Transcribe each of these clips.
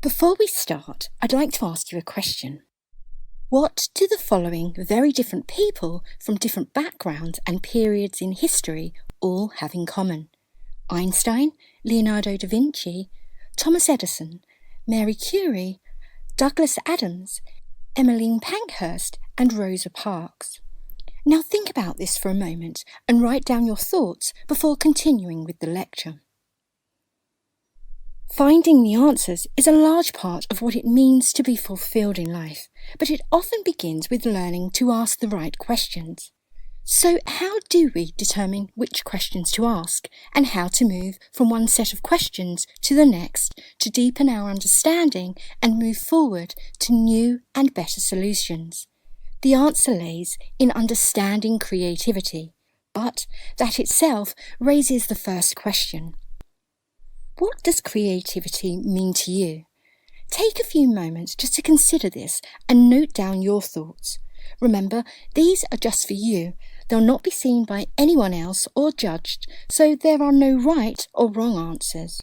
Before we start, I'd like to ask you a question. What do the following very different people from different backgrounds and periods in history all have in common? Einstein, Leonardo da Vinci, Thomas Edison, Mary Curie, Douglas Adams, Emmeline Pankhurst, and Rosa Parks. Now think about this for a moment and write down your thoughts before continuing with the lecture. Finding the answers is a large part of what it means to be fulfilled in life, but it often begins with learning to ask the right questions. So how do we determine which questions to ask and how to move from one set of questions to the next to deepen our understanding and move forward to new and better solutions? The answer lays in understanding creativity, but that itself raises the first question. What does creativity mean to you? Take a few moments just to consider this and note down your thoughts. Remember, these are just for you. They'll not be seen by anyone else or judged, so there are no right or wrong answers.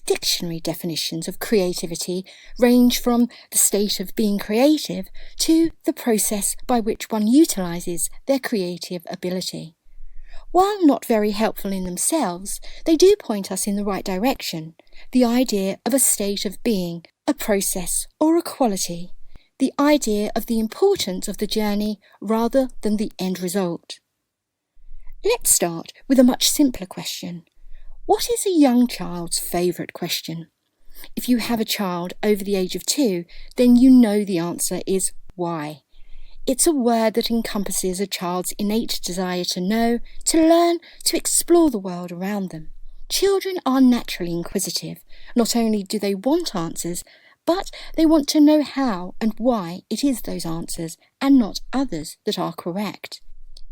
Dictionary definitions of creativity range from the state of being creative to the process by which one utilises their creative ability. While not very helpful in themselves, they do point us in the right direction. The idea of a state of being, a process or a quality. The idea of the importance of the journey rather than the end result. Let's start with a much simpler question. What is a young child's favourite question? If you have a child over the age of 2, then you know the answer is why. It's a word that encompasses a child's innate desire to know, to learn, to explore the world around them. Children are naturally inquisitive. Not only do they want answers, but they want to know how and why it is those answers, and not others, that are correct.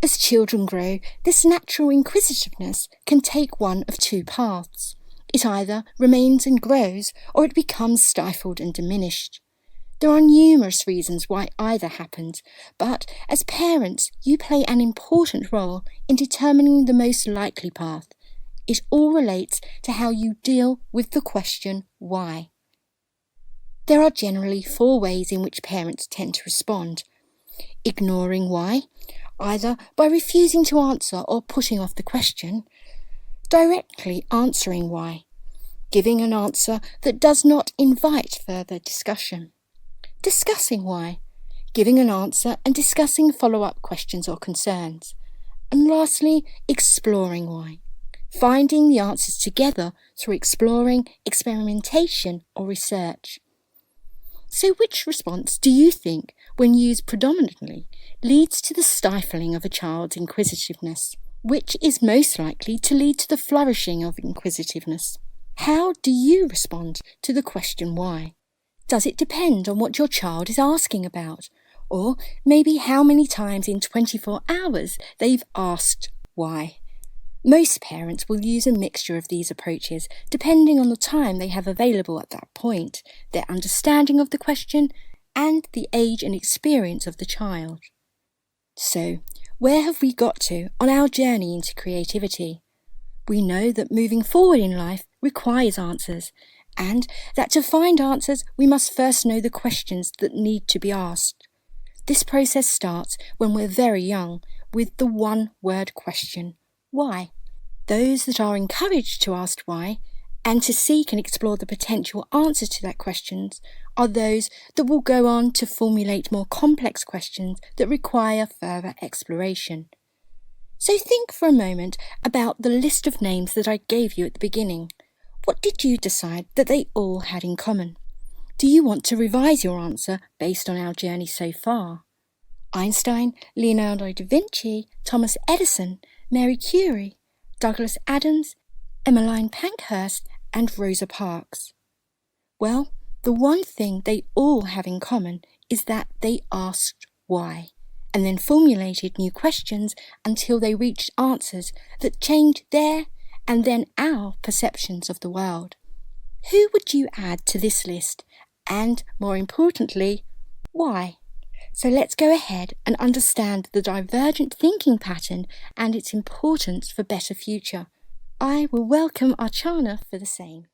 As children grow, this natural inquisitiveness can take one of two paths. It either remains and grows, or it becomes stifled and diminished. There are numerous reasons why either happens, but as parents, you play an important role in determining the most likely path. It all relates to how you deal with the question, why? There are generally 4 ways in which parents tend to respond. Ignoring why, either by refusing to answer or putting off the question. Directly answering why, giving an answer that does not invite further discussion. Discussing why, giving an answer and discussing follow-up questions or concerns. And lastly, exploring why, finding the answers together through exploring, experimentation or research. So which response do you think, when used predominantly, leads to the stifling of a child's inquisitiveness? Which is most likely to lead to the flourishing of inquisitiveness? How do you respond to the question why? Does it depend on what your child is asking about? Or maybe how many times in 24 hours they've asked why? Most parents will use a mixture of these approaches depending on the time they have available at that point, their understanding of the question, and the age and experience of the child. So, where have we got to on our journey into creativity? We know that moving forward in life requires answers, and that to find answers we must first know the questions that need to be asked. This process starts when we're very young with the one-word question, why? Those that are encouraged to ask why and to seek and explore the potential answers to that questions are those that will go on to formulate more complex questions that require further exploration. So think for a moment about the list of names that I gave you at the beginning. What did you decide that they all had in common? Do you want to revise your answer based on our journey so far? Einstein, Leonardo da Vinci, Thomas Edison, Mary Curie, Douglas Adams, Emmeline Pankhurst, and Rosa Parks. Well, the one thing they all have in common is that they asked why, and then formulated new questions until they reached answers that changed their and then our perceptions of the world. Who would you add to this list? And, more importantly, why? So let's go ahead and understand the divergent thinking pattern and its importance for better future. I will welcome Archana for the same.